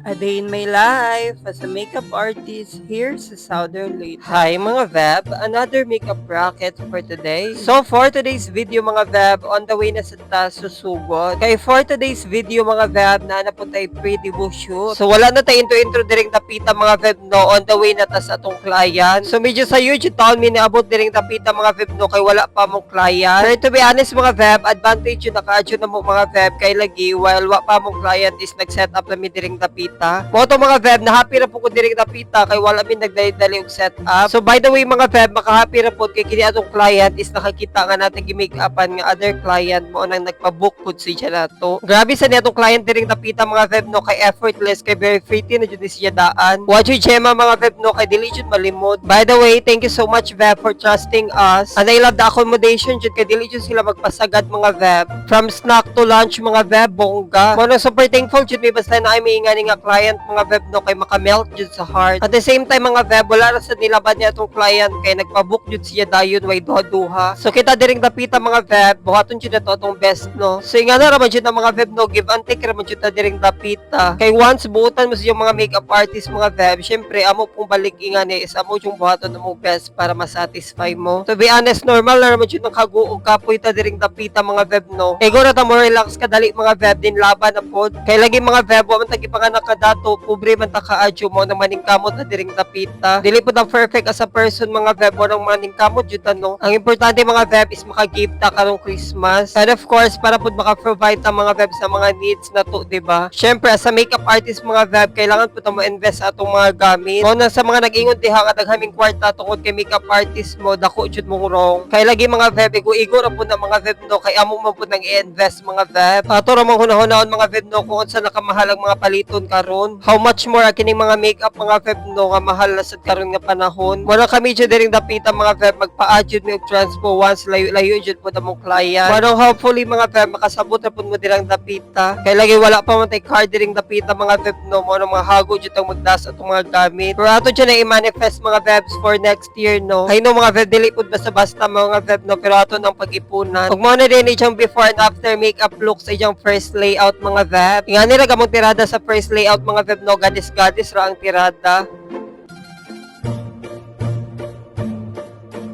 A day in my life as a makeup artist here sa Southern Leyte. Hi mga Veb! Another makeup bracket for today. So for today's video mga Veb, on the way na sa taas susugod. Kay for today's video mga Veb, naana po tayo pre-debut shoot. So wala na tayo intro direct napita mga Veb no, on the way na tas atong client. So medyo sa YouTube taon mi naabot direct napita mga Veb no, kay wala pa mong client. Pero to be honest mga Veb, advantage yun naka-adyo na mo mga Veb kay lagi while wala pa mong client is nag-set up na mi direct napita. Mo to mga Veb, na-happy ra po ko direct napita kay wala mi nagdali-dali og setup. So by the way mga Veb, maka-happy ra po kay kini atong client is nakakita nga natin gi-make-upan nga other client mo nang nagpa-book pud siya nato. Grabe sa niya atong client direct napita mga Veb no, kay effortless kay very pretty na jud siya daan. Watch you Gemma mga Veb no, kay dili jud malimod. By the way, thank you so much Veb for trusting us. And I love the accommodation jud kay dili jud sila magpasagad mga Veb. From snack to lunch mga Veb, bongga. Mo super thankful jud mi basta na ay miingani nga client mga Veb no, kay makamelt jud sa heart. At the same time mga Veb, wala ra sa nilaban niya atong client kay nagpa-book jud siya dayon way duha-duha. So kita direng dapita mga Veb, buhaton jud nato atong best no. So ingana ra man jud ang mga Veb no, give and take ra man jud ta direng dapita. Kay once buutan mo sa yung mga makeup artist mga Veb, syempre amo pong balik ingani is amo yung buhaton mo best para ma-satisfy mo. To be honest, normal na ra man jud ang kaguog kapoy ta direng dapita mga Veb no. Kay gora ta mo relax kadali mga Veb, din laban na pod. Kay lagi mga Veb, wa man ta gipanganak dato pobre man ta kaadyo mo nang maningkamot na diring dapita. Dili pud ang perfect as a person mga Veb, mo nang maningkamot jud no. Ang importante mga Veb is maka-give ta karong Christmas. And of course, para pud maka-provide ta mga Veb sa mga needs na to, di ba? Syempre as a makeup artist mga Veb, kailangan pud ta mo invest sa atong mga gamit. Mo na sa mga nag-ingon diha nga daghaming kwarta tungod kay makeup artist mo, dako jud mo wrong. Kay lagi mga Veb, igo ra pud na mga Veb no, kay amo man pud nang i-invest mga Veb. Ato ra mga hunahunahon mga Veb no, kung unsa nakamahal ang mga paliton karon. How much more kining mga makeup mga Veb no, nga mahal na sad karon nga panahon. Wala kami jud diring dapita mga Veb, magpa-adjud mi og transpo once layo jud pud among client. Pero hopefully mga Veb, makasabot na pud mo dirang dapita. Kay lagi wala pa man tay card diring dapita mga Veb no, mo mga hago jud ang magdas atong mga gamit. Pero ato jud na i-manifest mga Vebs for next year no. Kay no mga Veb, dili pud basta-basta mga Veb no, pero ato nang pag-ipunan. Ug mo na din ijang before and after makeup look sa ijang first layout mga Veb. Ingani ra gamong tirada sa first layout mga Veb no, gadis ra ang tirada.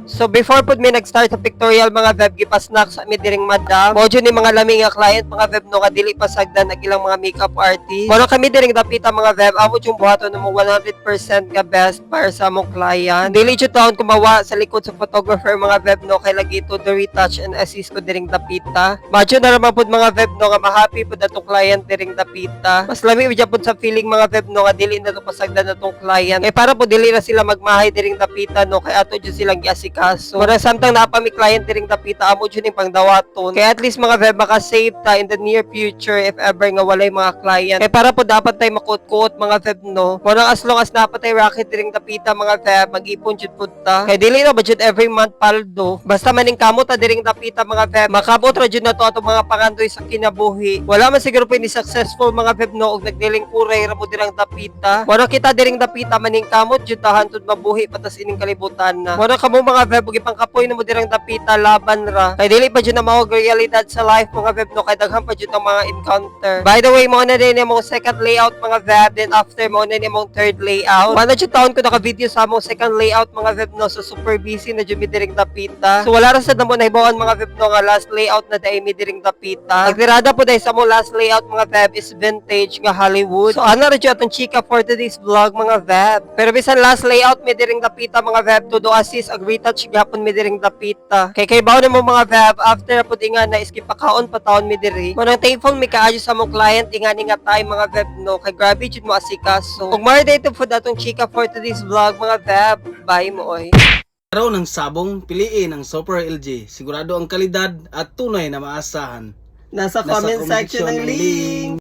So before pud mi nag-start sa pictorial mga Veb, gipa-snack sa mi diring madam. Mo jud ni mga lami nga client mga Veb no, nga dili pa sagdan ang ilang mga makeup artist. Mo kami diring dapita mga Veb, amo yung buhaton mo 100% nga best para sa among client. Dili jud taon kumawa sa likod sa photographer mga Veb no, kay lagi to the retouch and assist ko diring dapita. Madyo na raman pud mga Veb no, nga ma-happy pud atong client diring dapita. Mas lami jud pud sa feeling mga Veb no, nga dili na to pasagdan atong client. Kay para pud dili na sila magmahay diring dapita no, kay ato jud silang giasika. So, kung samtang napa mi client diring dapita, amo jud ning pangdawaton. Kaya at least mga Veb, maka-save ta in the near future if ever nga walay mga client. Kaya para po dapat tayo makut-kuot mga Veb no. Kung as long as napa tayo racket diring dapita mga Veb, mag-ipon jud pud ta. Kaya dili na budget every month paldo. Basta maning kamot ta diring dapita mga Veb, makabot ra jud na to atong mga pangandoy sa kinabuhi. Wala man siguro pa ni successful mga Veb no, og nagdiling kuray ra mo dirang dapita. Wala kita diring dapita maning kamot jud ta hantud mabuhi patas ining kalibutan na. Wala kamo mga Veb, bugi pangkapoy na mo dirang dapita laban ra. Kay dili pa jud na mao realidad sa life mga Veb no, kay daghan pa jud ang mga encounter. By the way, mo na din imong second layout mga Veb, then after mo na imong third layout. Wala jud taon ko naka-video sa among second layout mga Veb no, so super busy na jud mi dirang dapita. So wala ra sad na mo nahibawan mga Veb no, nga last layout na dai mi dirang dapita. Nagtirada po dai sa among last layout mga Veb is vintage nga Hollywood. So ana ra jud atong chika for today's vlog mga Veb. Pero bisan last layout mi dirang dapita mga Veb, to do assist ag retouch gapon mi diring dapita. Kay bawo na mo mga Veb, after pud inga na iski pakaon pa taon mi diri. Mo nang thankful mi kaayo sa among client ingani nga tay mga Veb no, kay grabe jud mo asikaso. Ug more dito pud atong chika for today's vlog mga Veb. Bye mo oy. Araw ng sabong, piliin ang Super LG. Sigurado ang kalidad at tunay na maasahan. Nasa comment section ng link.